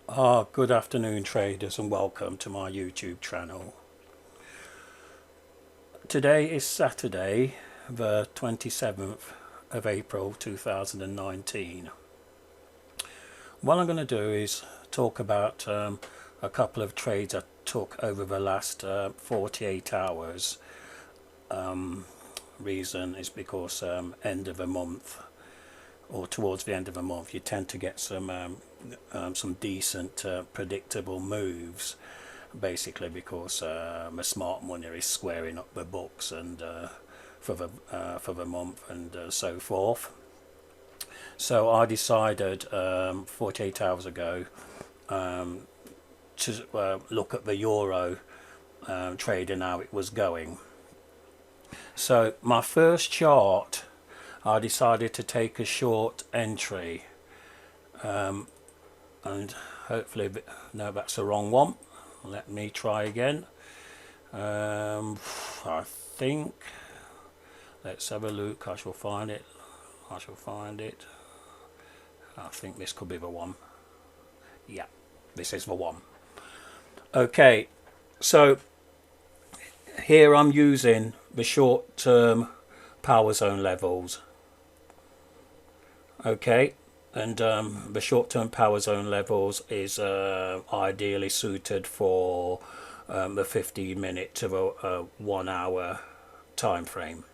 Good afternoon traders, and welcome to my YouTube channel. Today is Saturday, the 27th of April 2019. What I'm going to do is talk about a couple of trades I took over the last 48 hours. Reason is because end of the month, or towards the end of the month, you tend to get some decent predictable moves, basically because the smart money is squaring up the books and for the month and so forth. So I decided 48 hours ago to look at the euro trade and how it was going. So my first chart, I decided to take a short entry, and hopefully, no, that's the wrong one. Let me try again. I think, let's have a look. I shall find it. I think this could be the one. Yeah, this is the one. Okay, so here I'm using the short-term power zone levels. Okay, and the short-term power zone levels is ideally suited for the 15-minute to the 1 hour time frame.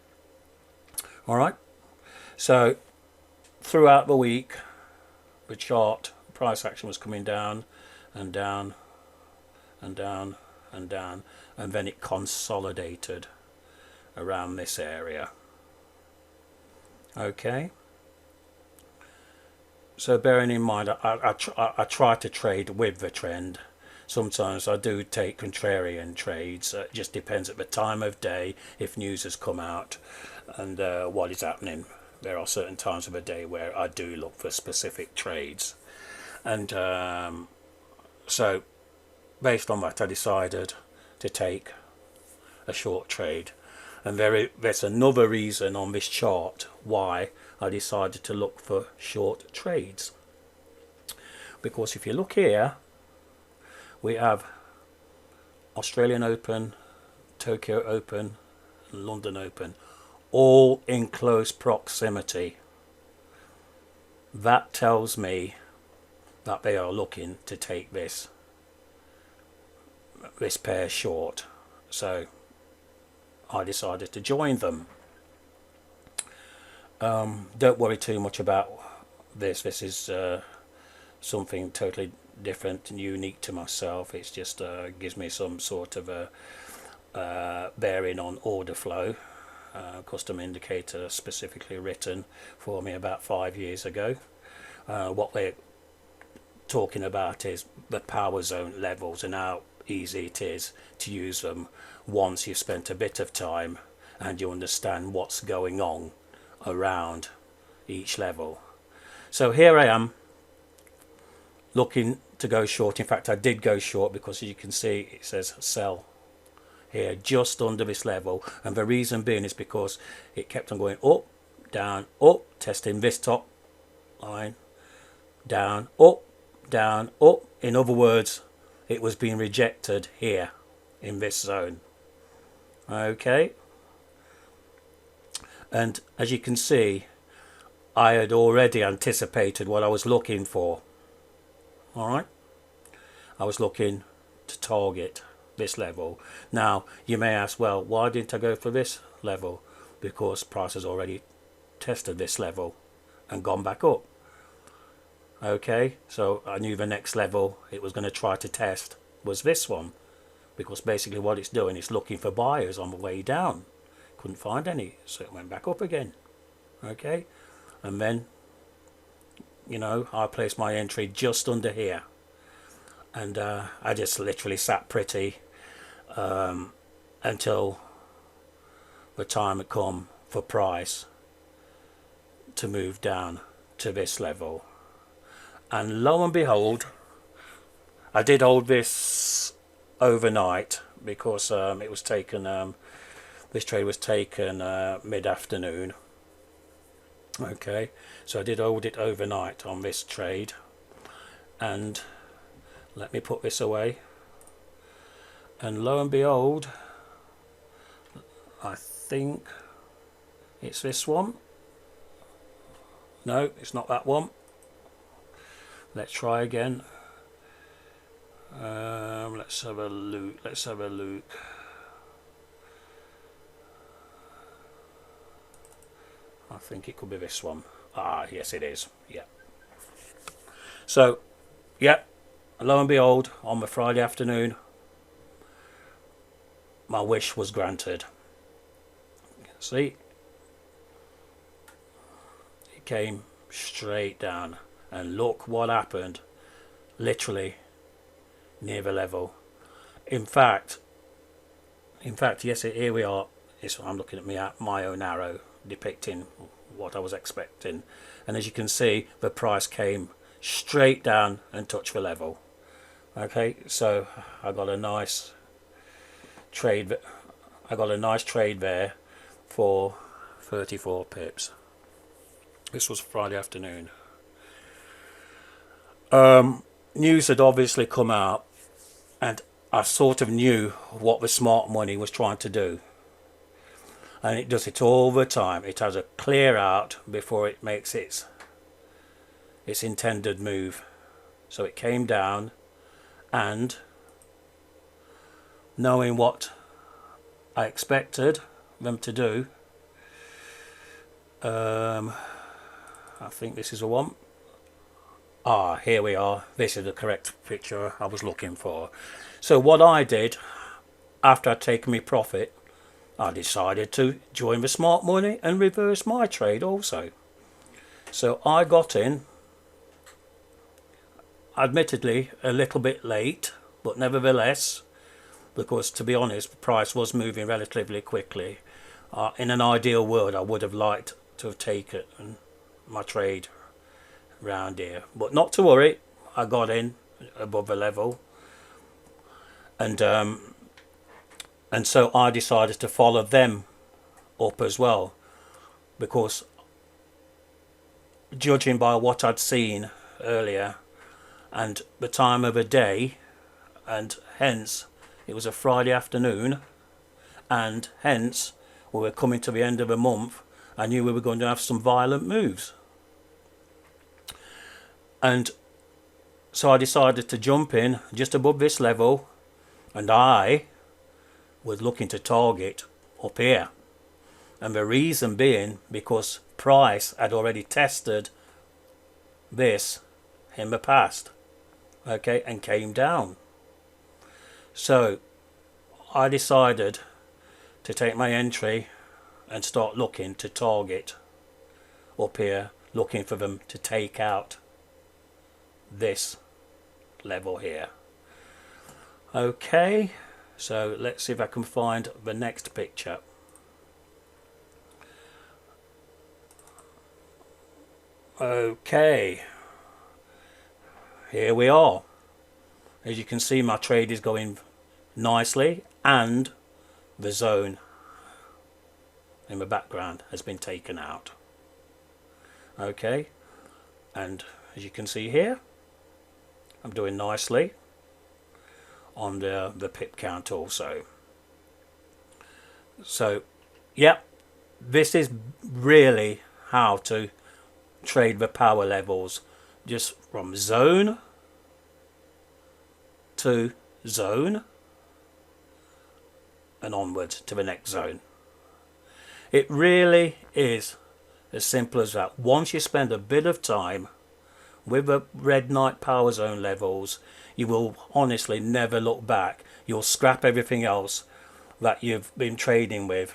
All right, so throughout the week the chart price action was coming down and down and down and down, and then it consolidated around this area. Okay, so bearing in mind I try to trade with the trend. Sometimes I do take contrarian trades. It just depends at the time of day, if news has come out and what is happening. There are certain times of the day where I do look for specific trades, and so based on that I decided to take a short trade. And there's another reason on this chart why I decided to look for short trades, because if you look here, we have Australian Open, Tokyo Open, and London Open, all in close proximity. That tells me that they are looking to take this pair short, so I decided to join them. Don't worry too much about this. This is something totally different and unique to myself. It's just gives me some sort of a bearing on order flow. Custom indicator specifically written for me about 5 years ago. What they're talking about is the power zone levels and how easy it is to use them once you've spent a bit of time and you understand what's going on around each level. So here I am looking to go short. In fact, I did go short because, as you can see, it says sell here just under this level, and the reason being is because it kept on going up, down, up, testing this top line, down, up, down, up. In other words, it was being rejected here in this zone. Okay, and as you can see, I had already anticipated what I was looking for. All right, I was looking to target this level. Now you may ask, well, why didn't I go for this level? Because price has already tested this level and gone back up. Okay, so I knew the next level it was going to try to test was this one, because basically what it's doing is looking for buyers on the way down. Couldn't find any, so it went back up again. Okay, and then, you know, I placed my entry just under here, and I just literally sat pretty until the time had come for price to move down to this level. And lo and behold, I did hold this overnight because it was taken, this trade was taken mid-afternoon. Okay, so I did hold it overnight on this trade, and Let me put this away. And lo and behold, I think it's this one. No, it's not that one. Let's try again. Let's have a look. Let's have a look. I think it could be this one. Ah, yes it is. Yeah. So, yeah, lo and behold, on the Friday afternoon, my wish was granted. See? It came straight down. And look what happened. Literally near the level. In fact, yes, here we are. I'm looking at my own arrow depicting what I was expecting. And as you can see, the price came straight down and touched the level. Okay, so I got a nice trade. I got a nice trade there for 34 pips. This was Friday afternoon. News had obviously come out, and I sort of knew what the smart money was trying to do. And it does it all the time. It has a clear out before it makes its intended move. So it came down, and knowing what I expected them to do, I think this is a one. Ah, here we are. This is the correct picture I was looking for. So what I did, after I'd taken my profit, I decided to join the smart money and reverse my trade also. So I got in, admittedly a little bit late, but nevertheless, because to be honest, the price was moving relatively quickly. In an ideal world, I would have liked to have taken my trade round here, but not to worry. I got in above the level, and so I decided to follow them up as well, because judging by what I'd seen earlier and the time of the day, and hence it was a Friday afternoon, and hence we were coming to the end of the month, I knew we were going to have some violent moves. And so I decided to jump in just above this level, and I was looking to target up here. And the reason being because price had already tested this in the past, okay, and came down. So I decided to take my entry and start looking to target up here, looking for them to take out this level here. Okay, so let's see if I can find the next picture. Okay, here we are. As you can see, my trade is going nicely, and the zone in the background has been taken out. Okay, and as you can see here, I'm doing nicely on the pip count also. So yeah, this is really how to trade the power levels, just from zone to zone and onwards to the next zone. It really is as simple as that. Once you spend a bit of time with the Redknight Powerzone Levels, you will honestly never look back. You'll scrap everything else that you've been trading with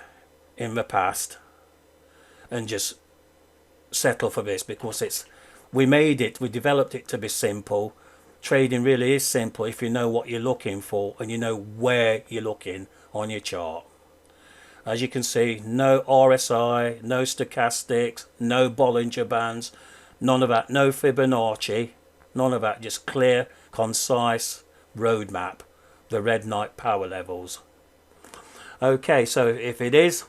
in the past and just settle for this, because we developed it to be simple. Trading really is simple if you know what you're looking for and you know where you're looking on your chart. As you can see, no RSI, no stochastics, no Bollinger Bands, none of that, no Fibonacci, none of that, just clear, concise roadmap, the Redknight Power Levels. Okay, so if it is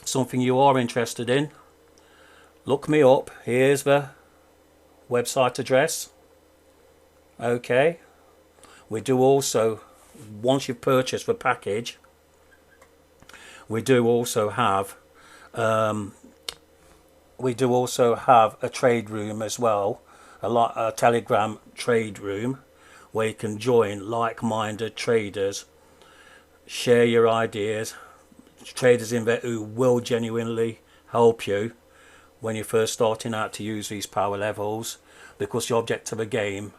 something you are interested in, look me up. Here's the website address. Okay, We do also, once you've purchased the package, we do also have a trade room as well, a Telegram trade room, where you can join like-minded traders, share your ideas, traders in there who will genuinely help you when you're first starting out to use these power levels, because the object of the game,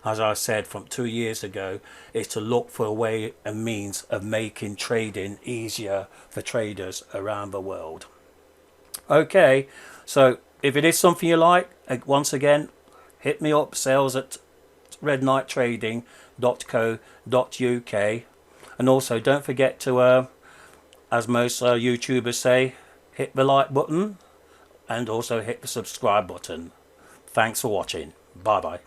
as I said from 2 years ago, is to look for a way and means of making trading easier for traders around the world. Okay, so if it is something you like, once again, hit me up, sales at RedKnighttrading.co.uk, and also don't forget to, as most YouTubers say, hit the like button and also hit the subscribe button. Thanks for watching. Bye bye.